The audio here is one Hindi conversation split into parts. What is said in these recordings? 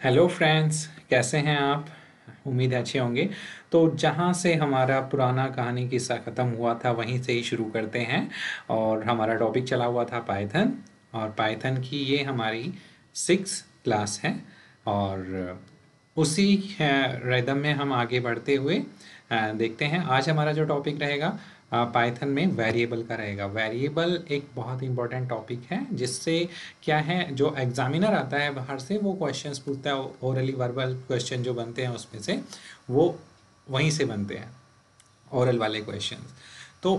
हेलो फ्रेंड्स, कैसे हैं आप? उम्मीद है अच्छे होंगे। तो जहाँ से हमारा पुराना कहानी किस्सा ख़त्म हुआ था वहीं से ही शुरू करते हैं। और हमारा टॉपिक चला हुआ था पाइथन। और पाइथन की ये हमारी 6 क्लास है। और उसी रिदम में हम आगे बढ़ते हुए देखते हैं। आज हमारा जो टॉपिक रहेगा पाइथन में वेरिएबल का रहेगा। वेरिएबल एक बहुत इंपॉर्टेंट टॉपिक है जिससे क्या है, जो एग्जामिनर आता है बाहर से वो क्वेश्चंस पूछता है। ओरली वर्बल क्वेश्चन जो बनते हैं उसमें से वो वहीं से बनते हैं, ओरल वाले क्वेश्चंस। तो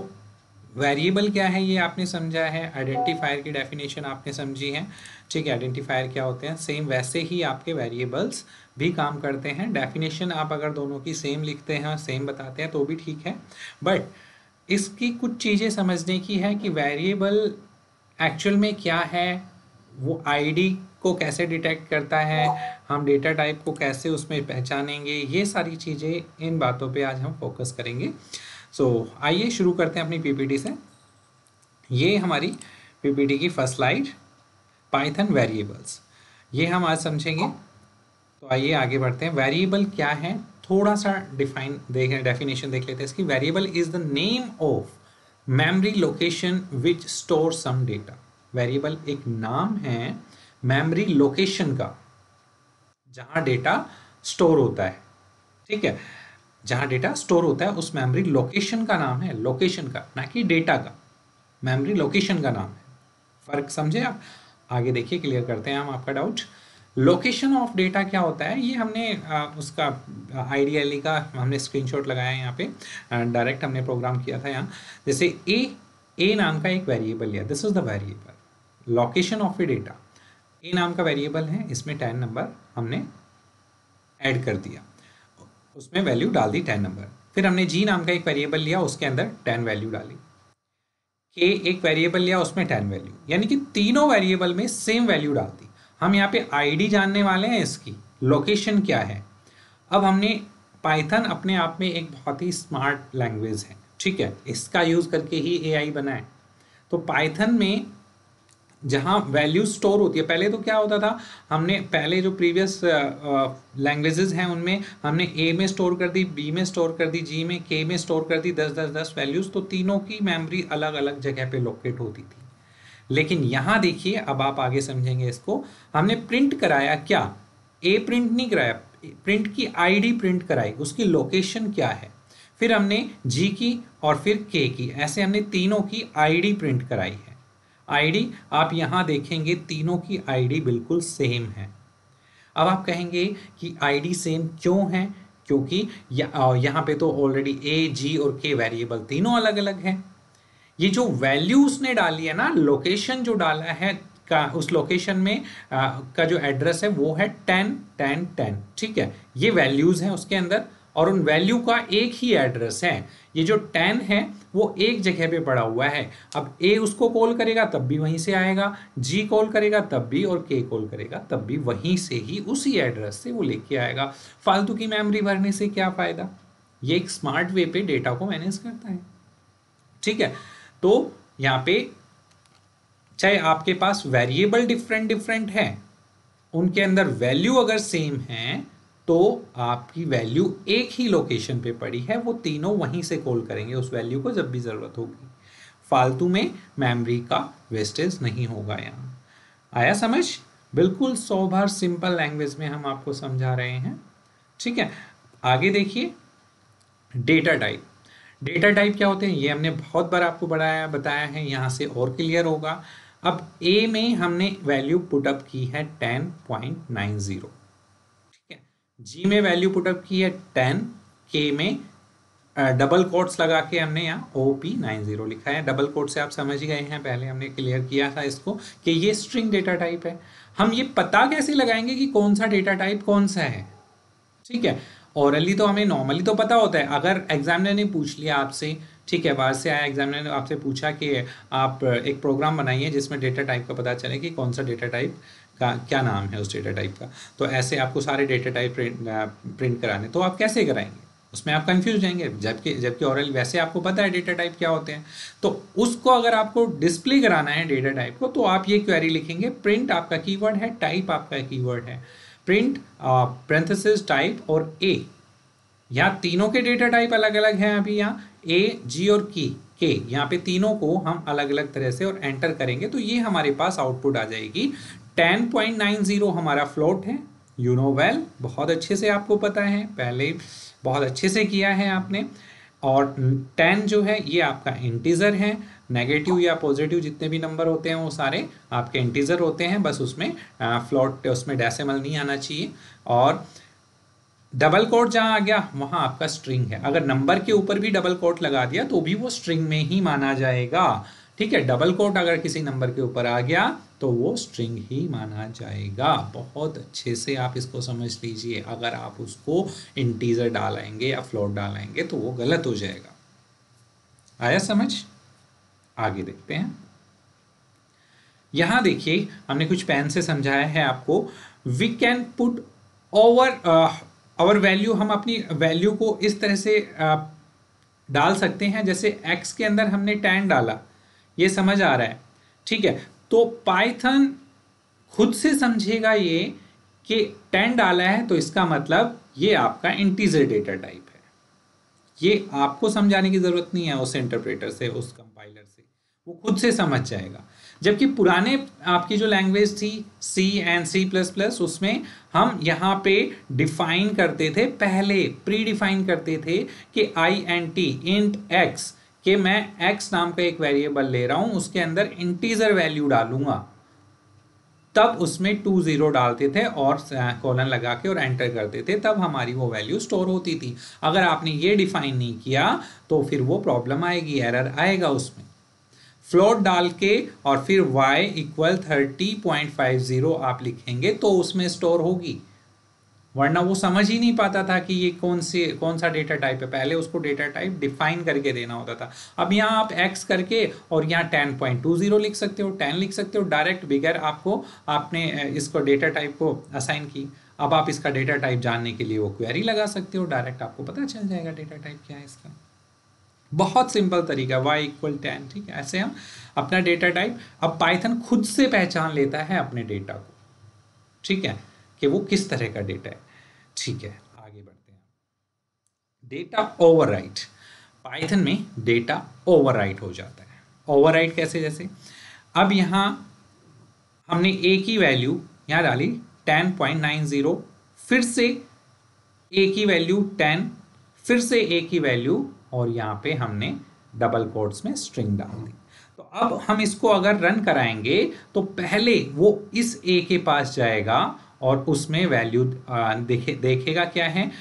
वेरिएबल क्या है ये आपने समझा है, आइडेंटिफायर की डेफिनेशन आपने समझी है। ठीक है, आइडेंटिफायर क्या होते हैं, सेम वैसे ही आपके वेरिएबल्स भी काम करते हैं। डेफिनेशन आप अगर दोनों की सेम लिखते हैं, सेम बताते हैं तो भी ठीक है, बट इसकी कुछ चीज़ें समझने की है कि वेरिएबल एक्चुअल में क्या है, वो आईडी को कैसे डिटेक्ट करता है, हम डेटा टाइप को कैसे उसमें पहचानेंगे, ये सारी चीज़ें, इन बातों पे आज हम फोकस करेंगे। आइए शुरू करते हैं अपनी पीपीटी से। ये हमारी पीपीटी की फर्स्ट स्लाइड, पाइथन वेरिएबल्स, ये हम आज समझेंगे। तो आइए आगे बढ़ते हैं। वेरिएबल क्या है, थोड़ा सा डेफिनेशन देख लेते हैं इसकी। Variable is the name of memory location which store some data. Variable एक नाम है मेमोरी लोकेशन का जहां डेटा स्टोर होता है। ठीक है, जहां डेटा स्टोर होता है उस मेमोरी लोकेशन का नाम है, लोकेशन का, ना कि डेटा का। मेमोरी लोकेशन का नाम है। फर्क समझे आप? आगे देखिए, क्लियर करते हैं हम आपका डाउट। लोकेशन ऑफ डेटा क्या होता है, ये हमने उसका आईडीएलई का हमने स्क्रीनशॉट लगाया है यहाँ पे। डायरेक्ट हमने प्रोग्राम किया था यहाँ। जैसे ए नाम का एक वेरिएबल लिया, this is the variable location of a data. A नाम का वेरिएबल है, इसमें 10 नंबर हमने ऐड कर दिया, उसमें वैल्यू डाल दी 10 नंबर। फिर हमने जी नाम का एक वेरिएबल लिया, उसके अंदर 10 वैल्यू डाली। के एक वेरिएबल लिया, उसमें 10 वैल्यू, यानी कि तीनों वेरिएबल में सेम वैल्यू डाल दी। हम यहाँ पे आईडी जानने वाले हैं, इसकी लोकेशन क्या है। अब हमने पाइथन अपने आप में एक बहुत ही स्मार्ट लैंग्वेज है, ठीक है, इसका यूज़ करके ही एआई बना है। तो पाइथन में जहाँ वैल्यू स्टोर होती है, पहले तो क्या होता था, हमने पहले जो प्रीवियस लैंग्वेजेस हैं उनमें हमने ए में स्टोर कर दी, बी में स्टोर कर दी, जी में, के में स्टोर कर दी 10 वैल्यूज़, तो तीनों की मेमोरी अलग अलग जगह पे लोकेट होती थी। लेकिन यहाँ देखिए, अब आप आगे समझेंगे इसको, हमने प्रिंट कराया क्या, ए प्रिंट नहीं कराया, प्रिंट की आईडी प्रिंट कराई, उसकी लोकेशन क्या है। फिर हमने जी की और फिर के की, ऐसे हमने तीनों की आईडी प्रिंट कराई है। आईडी आप यहाँ देखेंगे, तीनों की आईडी बिल्कुल सेम है। अब आप कहेंगे कि आईडी सेम क्यों है, क्योंकि यहाँ पे तो ऑलरेडी ए, जी और के वेरिएबल तीनों अलग अलग हैं। ये जो वैल्यू उसने डाली है ना, लोकेशन जो डाला है का, उस लोकेशन में का जो एड्रेस है वो है 10 10 10। ठीक है, ये वैल्यूज हैं उसके अंदर और उन वैल्यू का एक ही एड्रेस है। ये जो 10 है वो एक जगह पे पड़ा हुआ है। अब ए उसको कॉल करेगा तब भी वहीं से आएगा, जी कॉल करेगा तब भी, और के कॉल करेगा तब भी वहीं से ही, उसी एड्रेस से वो लेके आएगा। फालतू की मेमोरी भरने से क्या फायदा। ये एक स्मार्ट वे पे डेटा को मैनेज करता है। ठीक है, तो यहाँ पे चाहे आपके पास वेरिएबल डिफरेंट डिफरेंट है, उनके अंदर वैल्यू अगर सेम है तो आपकी वैल्यू एक ही लोकेशन पे पड़ी है, वो तीनों वहीं से कॉल करेंगे उस वैल्यू को जब भी ज़रूरत होगी। फालतू में मेमोरी का वेस्टेज नहीं होगा। यहाँ आया समझ? बिल्कुल सोबर सिंपल लैंग्वेज में हम आपको समझा रहे हैं। ठीक है, आगे देखिए। डेटा टाइप, डेटा टाइप क्या होते हैं ये हमने बहुत बार आपको बताया है, यहाँ से और क्लियर होगा। अब ए में हमने वैल्यू पुटअप की है 10.90, ठीक है, जी में वैल्यू पुटअप की है 10, के में डबल कोट्स लगा के हमने यहाँ OP90 लिखा है। डबल कोट से आप समझ गए हैं, पहले हमने क्लियर किया था इसको कि ये स्ट्रिंग डेटा टाइप है। हम ये पता कैसे लगाएंगे कि कौन सा डेटा टाइप कौन सा है? ठीक है, ओरली तो हमें नॉर्मली तो पता होता है, अगर एग्जामिनर ने पूछ लिया आपसे, ठीक है, बाहर से आया एग्जामिनर ने आपसे पूछा कि आप एक प्रोग्राम बनाइए जिसमें डेटा टाइप का पता चले कि कौन सा डेटा टाइप का क्या नाम है उस डेटा टाइप का, तो ऐसे आपको सारे डेटा टाइप प्रिंट कराने, तो आप कैसे कराएंगे? उसमें आप कंफ्यूज जाएंगे, जबकि जबकि ओरल वैसे आपको पता है डेटा टाइप क्या होते हैं। तो उसको अगर आपको डिस्प्ले कराना है डेटा टाइप को, तो आप ये क्वेरी लिखेंगे, प्रिंट आपका कीवर्ड है, टाइप आपका कीवर्ड है, प्रिंट parenthesis टाइप और ए, यहाँ तीनों के डेटा टाइप अलग अलग हैं। अभी यहाँ ए, जी और के यहाँ पे तीनों को हम अलग अलग तरह से और एंटर करेंगे तो ये हमारे पास आउटपुट आ जाएगी। 10.90 हमारा फ्लोट है, यू नो वेल, बहुत अच्छे से आपको पता है, पहले बहुत अच्छे से किया है आपने। और 10 जो है ये आपका इंटीजर है, नेगेटिव या पॉजिटिव जितने भी नंबर होते हैं वो सारे आपके इंटीजर होते हैं, बस उसमें फ्लोट, उसमें डेसिमल नहीं आना चाहिए। और डबल कोट जहाँ आ गया वहाँ आपका स्ट्रिंग है, अगर नंबर के ऊपर भी डबल कोट लगा दिया तो भी वो स्ट्रिंग में ही माना जाएगा। ठीक है, डबल कोट अगर किसी नंबर के ऊपर आ गया तो वो स्ट्रिंग ही माना जाएगा। बहुत अच्छे से आप इसको समझ लीजिए, अगर आप उसको इंटीजर डालेंगे या फ्लोट डालेंगे तो वो गलत हो जाएगा। आया समझ? आगे देखते हैं। यहां देखिए हमने कुछ पेन से समझाया है आपको। We can put over value, हम अपनी वैल्यू को इस तरह से डाल सकते हैं, जैसे x के अंदर हमने 10 डाला, ये समझ आ रहा है। ठीक है, तो पाइथन खुद से समझेगा ये कि 10 डाला है तो इसका मतलब ये आपका इंटीजर डेटा टाइप है। ये आपको समझाने की जरूरत नहीं है उस इंटरप्रेटर से, उस कंपाइलर से, वो खुद से समझ जाएगा। जबकि पुराने आपकी जो लैंग्वेज थी C एंड C++, उसमें हम यहाँ पे डिफाइन करते थे, पहले प्री डिफाइन करते थे कि इंट x, कि मैं x नाम का एक वेरिएबल ले रहा हूं, उसके अंदर इंटीजर वैल्यू डालूंगा, तब उसमें 20 डालते थे और कॉलन लगा के और एंटर करते थे, तब हमारी वो वैल्यू स्टोर होती थी। अगर आपने ये डिफाइन नहीं किया तो फिर वो प्रॉब्लम आएगी, एरर आएगा उसमें। फ्लोट डाल के और फिर y इक्वल 30.50 आप लिखेंगे तो उसमें स्टोर होगी, वरना वो समझ ही नहीं पाता था कि ये कौन सा डेटा टाइप है। पहले उसको डेटा टाइप डिफाइन करके देना होता था। अब यहाँ आप x करके और यहाँ 10.20 लिख सकते हो, 10 लिख सकते हो डायरेक्ट, बगैर आपने इसको डेटा टाइप को असाइन की। अब आप इसका डेटा टाइप जानने के लिए वो क्वेरी लगा सकते हो, डायरेक्ट आपको पता चल जाएगा डेटा टाइप क्या है इसका। बहुत सिंपल तरीका, y इक्वल 10। ठीक है, ऐसे हम अपना डेटा टाइप, अब पाइथन खुद से पहचान लेता है अपने डेटा को, ठीक है, कि वो किस तरह का डेटा है। ठीक है, आगे बढ़ते हैं। डेटा ओवरराइट, पाइथन में डेटा ओवरराइट हो जाता है। ओवरराइट कैसे? जैसे अब यहाँ हमने a की वैल्यू यहाँ डाली 10.90, फिर से a की वैल्यू 10, फिर से a की वैल्यू, और यहाँ पे हमने डबल कोट्स में स्ट्रिंग डाल दी। तो अब हम इसको अगर रन कराएंगे तो पहले वो इस a के पास जाएगा और उसमें वैल्यू देखेगा क्या है,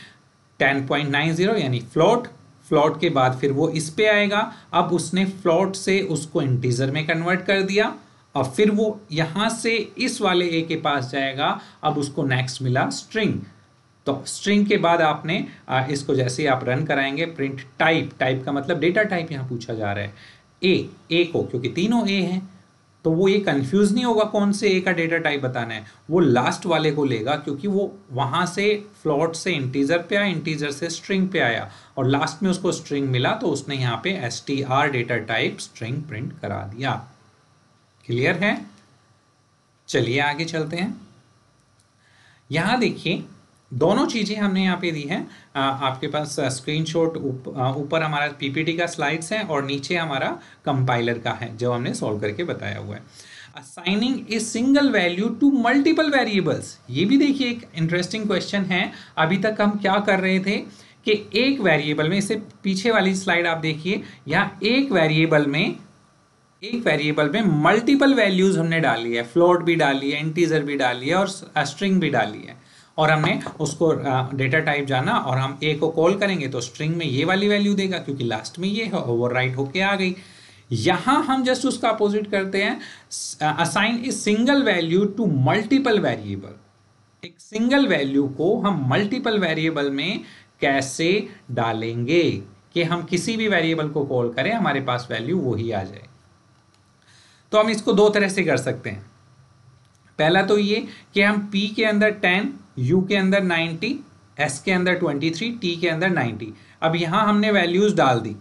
10.90 यानी फ्लोट के बाद फिर वो इस पे आएगा। अब उसने फ्लोट से उसको इंटीजर में कन्वर्ट कर दिया और फिर वो यहाँ से इस वाले a के पास जाएगा, अब उसको नेक्स्ट मिला स्ट्रिंग। तो स्ट्रिंग के बाद आपने इसको जैसे आप रन कराएंगे, प्रिंट टाइप का मतलब डेटा टाइप यहाँ पूछा जा रहा है, ए को, क्योंकि तीनों ए हैं तो वो ये कंफ्यूज नहीं होगा कौन से ए का डेटा टाइप बताना है, वो लास्ट वाले को लेगा, क्योंकि वो वहां से फ्लोट से इंटीजर पे आया, इंटीजर से स्ट्रिंग पे आया और लास्ट में उसको स्ट्रिंग मिला तो उसने यहाँ पे str data type string print करा दिया। क्लियर है? चलिए आगे चलते हैं। यहां देखिए दोनों चीजें हमने यहाँ पे दी हैं, आपके पास स्क्रीनशॉट ऊपर हमारा पीपीटी का स्लाइड्स है और नीचे हमारा कंपाइलर का है जो हमने सॉल्व करके बताया हुआ है। Assigning a single value to multiple variables, ये भी देखिए एक इंटरेस्टिंग क्वेश्चन है। अभी तक हम क्या कर रहे थे कि एक वेरिएबल में, इससे पीछे वाली स्लाइड आप देखिए, यहाँ एक वेरिएबल में मल्टीपल वैल्यूज हमने डाली है, फ्लोट भी डाली है, इंटीजर भी डाली है और स्ट्रिंग भी डाली है, और हमने उसको डेटा टाइप जाना और हम ए को कॉल करेंगे तो स्ट्रिंग में ये वाली वैल्यू देगा क्योंकि लास्ट में ये है, ओवरराइट होके आ गई। यहां हम जस्ट उसका अपोजिट करते हैं, assign a single value to multiple variable. एक सिंगल वैल्यू को हम मल्टीपल वेरिएबल में कैसे डालेंगे कि हम किसी भी वेरिएबल को कॉल करें हमारे पास वैल्यू वही आ जाए। तो हम इसको दो तरह से कर सकते हैं। पहला तो ये कि हम p के अंदर 10, u के अंदर 90, s के अंदर 23, t के अंदर 90। अब यहां हमने वैल्यूज डाल दी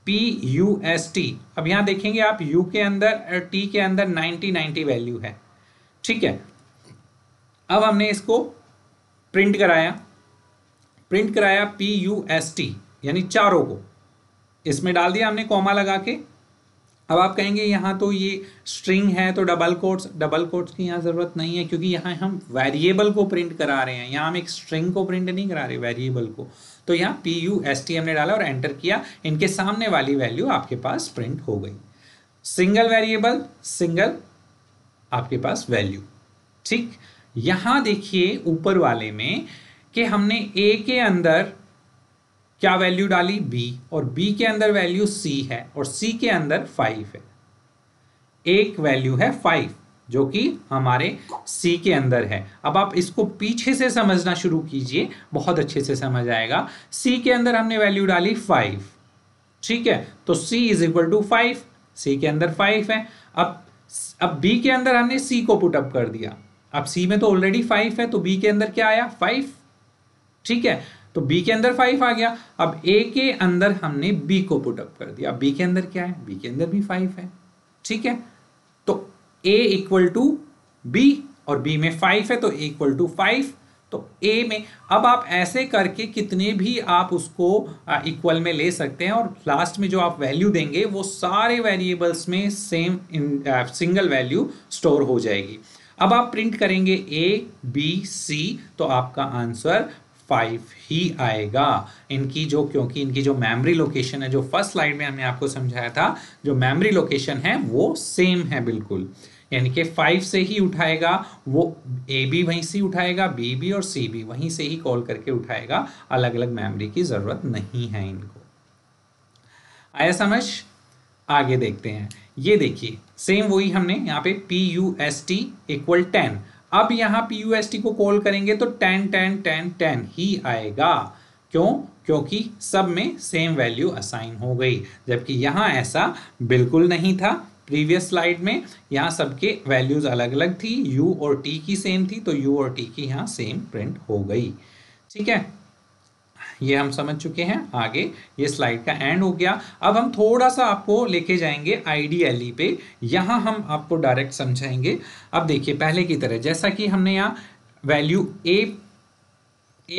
p u s t। अब यहां देखेंगे आप u के अंदर और t के अंदर 90 वैल्यू है, ठीक है। अब हमने इसको प्रिंट कराया PUST यानी चारों को इसमें डाल दिया हमने कॉमा लगा के। अब आप कहेंगे यहाँ तो ये स्ट्रिंग है तो डबल कोट्स की यहाँ ज़रूरत नहीं है, क्योंकि यहाँ हम वेरिएबल को प्रिंट करा रहे हैं, यहाँ हम एक स्ट्रिंग को प्रिंट नहीं करा रहे, वेरिएबल को। तो यहाँ PUST हमने डाला और एंटर किया, इनके सामने वाली वैल्यू आपके पास प्रिंट हो गई। सिंगल वेरिएबल सिंगल आपके पास वैल्यू। ठीक, यहाँ देखिए ऊपर वाले में कि हमने A के अंदर क्या वैल्यू डाली B, और B के अंदर वैल्यू C है और C के अंदर 5 है। एक वैल्यू है 5 जो कि हमारे C के अंदर है। अब आप इसको पीछे से समझना शुरू कीजिए, बहुत अच्छे से समझ आएगा। C के अंदर हमने वैल्यू डाली 5, ठीक है, तो C is equal to 5, C के अंदर 5 है। अब B के अंदर हमने C को पुट अप कर दिया, अब C में तो ऑलरेडी 5 है तो B के अंदर क्या आया 5, ठीक है, तो B के अंदर 5 आ गया। अब A के अंदर हमने B को पुट अप कर दिया, B के अंदर क्या है, B के अंदर भी 5 है, ठीक है, तो A इक्वल टू B और B में 5 है तो A इक्वल टू 5, तो A में अब आप ऐसे करके कितने भी आप उसको इक्वल में ले सकते हैं और लास्ट में जो आप वैल्यू देंगे वो सारे वेरिएबल्स में सेम सिंगल वैल्यू स्टोर हो जाएगी। अब आप प्रिंट करेंगे A B C तो आपका आंसर 5 ही आएगा। क्योंकि इनकी जो मेमोरी लोकेशन है, जो फर्स्ट स्लाइड में हमने आपको समझाया था, जो मेमोरी लोकेशन है वो सेम है बिल्कुल, यानी कि 5 से ही उठाएगा वो, A भी वहीं से उठाएगा, B भी और C भी वहीं से ही कॉल करके उठाएगा, अलग अलग मेमोरी की जरूरत नहीं है इनको। आया समझ? आगे देखते हैं, ये देखिए सेम वही हमने यहाँ पे PUST इक्वल 10, अब यहाँ PUST को कॉल करेंगे तो 10 10 10 10 ही आएगा। क्यों? क्योंकि सब में सेम वैल्यू असाइन हो गई, जबकि यहाँ ऐसा बिल्कुल नहीं था। प्रीवियस स्लाइड में यहाँ सबके वैल्यूज अलग अलग थी, U और T की सेम थी, तो U और T की यहाँ सेम प्रिंट हो गई। ठीक है, ये हम समझ चुके हैं। आगे ये स्लाइड का एंड हो गया। अब हम थोड़ा सा आपको लेके जाएंगे IDLE पे, यहाँ हम आपको डायरेक्ट समझाएंगे। अब देखिए पहले की तरह, जैसा कि हमने यहाँ वैल्यू A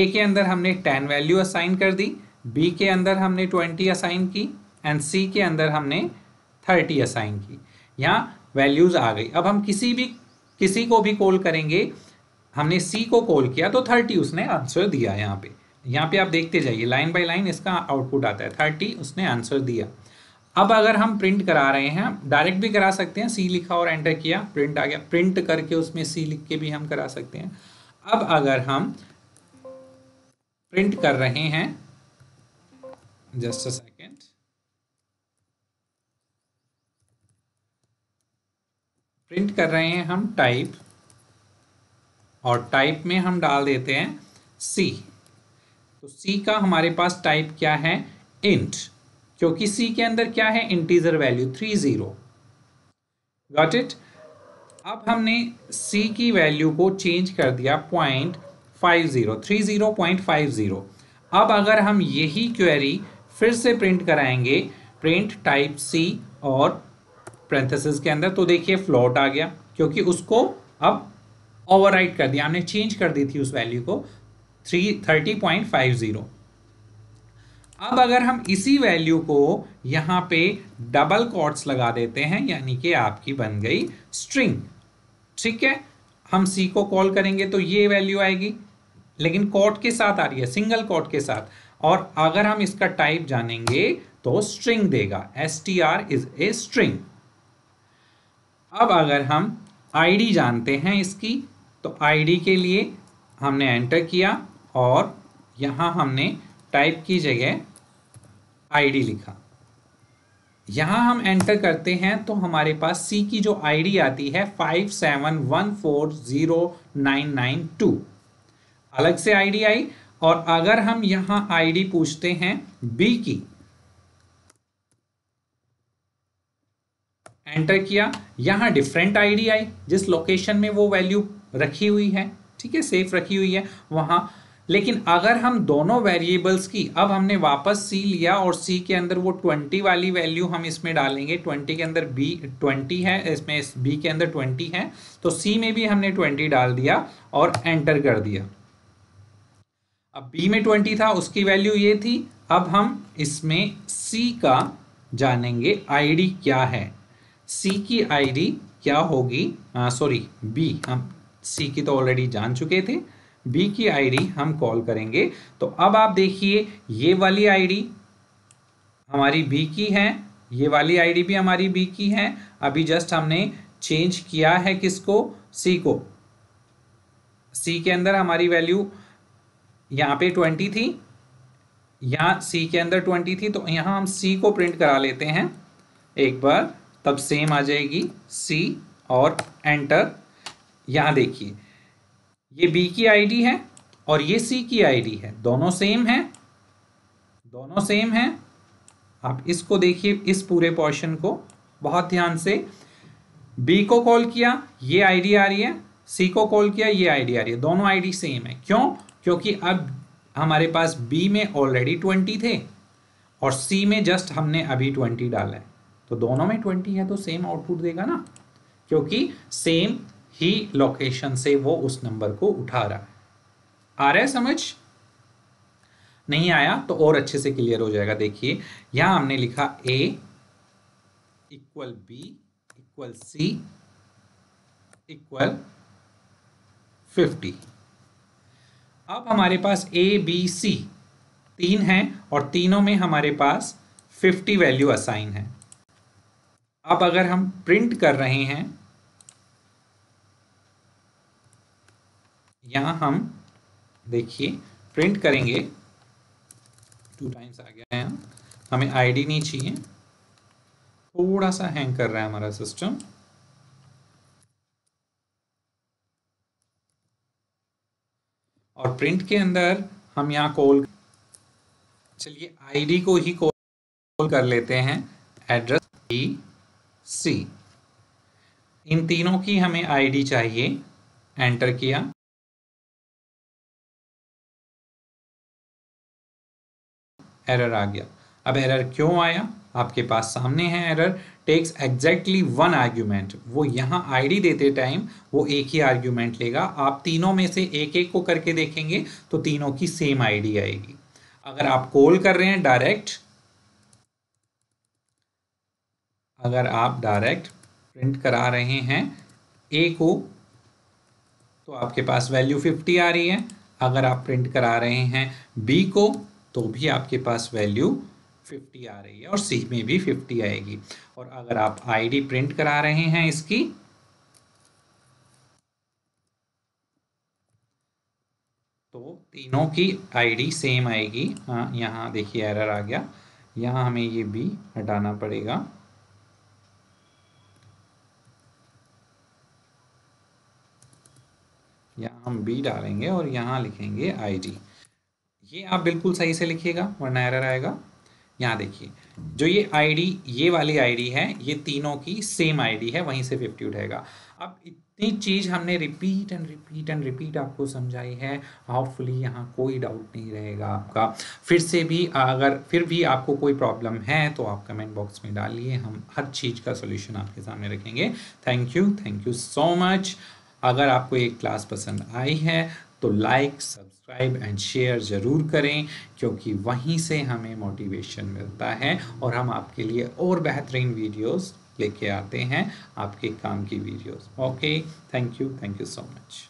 के अंदर हमने 10 वैल्यू असाइन कर दी, B के अंदर हमने 20 असाइन की एंड C के अंदर हमने 30 असाइन की। यहाँ वैल्यूज आ गई। अब हम किसी को भी कॉल करेंगे, हमने C को कॉल किया तो 30 उसने आंसर दिया। यहाँ पे आप देखते जाइए, लाइन बाय लाइन इसका आउटपुट आता है, 30 उसने आंसर दिया। अब अगर हम प्रिंट करा रहे हैं, डायरेक्ट भी करा सकते हैं, C लिखा और एंटर किया, प्रिंट आ गया, प्रिंट करके उसमें C लिख के भी हम करा सकते हैं। अब अगर हम प्रिंट कर रहे हैं, जस्ट अ सेकेंड, प्रिंट कर रहे हैं हम टाइप, और टाइप में हम डाल देते हैं C, तो C का हमारे पास टाइप क्या है, इंट, क्योंकि C के अंदर क्या है, इंटीजर वैल्यू 30। Got it? अब हमने C की वैल्यू को चेंज कर दिया 30.50। अब अगर हम यही क्वेरी फिर से प्रिंट कराएंगे, प्रिंट टाइप C और पैरेंथेसिस के अंदर, तो देखिए फ्लोट आ गया, क्योंकि उसको अब ओवरराइट कर दिया हमने, चेंज कर दी थी उस वैल्यू को 30.50। अब अगर हम इसी वैल्यू को यहाँ पे डबल कोट्स लगा देते हैं, यानी कि आपकी बन गई स्ट्रिंग। ठीक है, हम C को कॉल करेंगे तो ये वैल्यू आएगी, लेकिन कोट के साथ आ रही है, सिंगल कोट के साथ, और अगर हम इसका टाइप जानेंगे तो स्ट्रिंग देगा, str इज ए स्ट्रिंग। अब अगर हम ID जानते हैं इसकी, तो ID के लिए हमने एंटर किया और यहाँ हमने टाइप की जगह ID लिखा। यहाँ हम एंटर करते हैं तो हमारे पास C की जो ID आती है 57140992, अलग से ID आई। और अगर हम यहाँ ID पूछते हैं B की, एंटर किया, यहाँ डिफरेंट ID आई, जिस लोकेशन में वो वैल्यू रखी हुई है, ठीक है, सेफ रखी हुई है वहाँ। लेकिन अगर हम दोनों वेरिएबल्स की, अब हमने वापस C लिया और C के अंदर वो 20 वाली वैल्यू हम इसमें डालेंगे, 20 के अंदर B 20 है, इसमें B के अंदर 20 है, तो C में भी हमने 20 डाल दिया और एंटर कर दिया। अब बी में 20 था, उसकी वैल्यू ये थी। अब हम इसमें सी का जानेंगे आईडी क्या है। सी की आईडी क्या होगी, सॉरी बी, हम सी की तो ऑलरेडी जान चुके थे, बी की आईडी हम कॉल करेंगे। तो अब आप देखिए ये वाली आईडी हमारी बी की है, ये वाली आईडी भी हमारी बी की है। अभी जस्ट हमने चेंज किया है किसको, सी को। सी के अंदर हमारी वैल्यू यहाँ पे 20 थी, यहाँ सी के अंदर 20 थी, तो यहाँ हम सी को प्रिंट करा लेते हैं एक बार, तब सेम आ जाएगी सी और एंटर। यहाँ देखिए ये बी की आईडी है और ये सी की आईडी है, दोनों सेम है, दोनों सेम है। आप इसको देखिए, इस पूरे पोर्शन को बहुत ध्यान से। बी को कॉल किया, ये आईडी आ रही है, सी को कॉल किया, ये आईडी आ रही है, दोनों आईडी सेम है। क्यों? क्योंकि अब हमारे पास बी में ऑलरेडी 20 थे और सी में जस्ट हमने अभी 20 डाला है, तो दोनों में 20 है तो सेम आउटपुट देगा ना, क्योंकि सेम ही लोकेशन से वो उस नंबर को उठा रहा है। आ रहा है समझ? नहीं आया तो और अच्छे से क्लियर हो जाएगा। देखिए यहां हमने लिखा A equal B equal C equal 50। अब हमारे पास A B C तीन हैं और तीनों में हमारे पास 50 वैल्यू असाइन है। अब अगर हम प्रिंट कर रहे हैं, यहां हम देखिए प्रिंट करेंगे, 2 टाइम्स आ गया है, हमें आईडी नहीं चाहिए, थोड़ा सा हैंग कर रहा है हमारा सिस्टम। और प्रिंट के अंदर हम यहाँ कॉल, चलिए आईडी को ही कॉल कर लेते हैं, एड्रेस बी सी। इन तीनों की हमें आईडी चाहिए, एंटर किया। एरर आ गया। अब एरर क्यों आया? आपके पास सामने है एरर, टेक्स एग्जैक्टली 1 आर्ग्यूमेंट। वो यहाँ आईडी देते टाइम वो एक ही आर्ग्यूमेंट लेगा। आप तीनों में से एक एक को करके देखेंगे तो तीनों की सेम आईडी आएगी। अगर आप कॉल कर रहे हैं डायरेक्ट, अगर आप डायरेक्ट प्रिंट करा रहे हैं ए को, तो आपके पास वैल्यू 50 आ रही है। अगर आप प्रिंट करा रहे हैं बी को, तो भी आपके पास वैल्यू 50 आ रही है और सी में भी 50 आएगी। और अगर आप आईडी प्रिंट करा रहे हैं इसकी, तो तीनों की आईडी सेम आएगी। हाँ यहाँ देखिए एरर आ गया, यहाँ हमें ये बी हटाना पड़ेगा। यहाँ हम बी डालेंगे और यहाँ लिखेंगे आईडी। ये आप बिल्कुल सही से लिखिएगा वरना एरर आएगा। यहाँ देखिए जो ये आईडी, ये वाली आईडी है, ये तीनों की सेम आईडी है, वहीं से 50 उठेगा। अब इतनी चीज़ हमने repeat and repeat and repeat आपको समझाई है, होपफुली यहाँ कोई डाउट नहीं रहेगा आपका। फिर से भी अगर फिर भी आपको कोई प्रॉब्लम है तो आप कमेंट बॉक्स में डालिए, हम हर चीज़ का सोल्यूशन आपके सामने रखेंगे। Thank you so much. अगर आपको एक क्लास पसंद आई है तो लाइक, सब्सक्राइब एंड शेयर ज़रूर करें, क्योंकि वहीं से हमें मोटिवेशन मिलता है और हम आपके लिए और बेहतरीन वीडियोस लेके आते हैं, आपके काम की videos. Okay, thank you so much.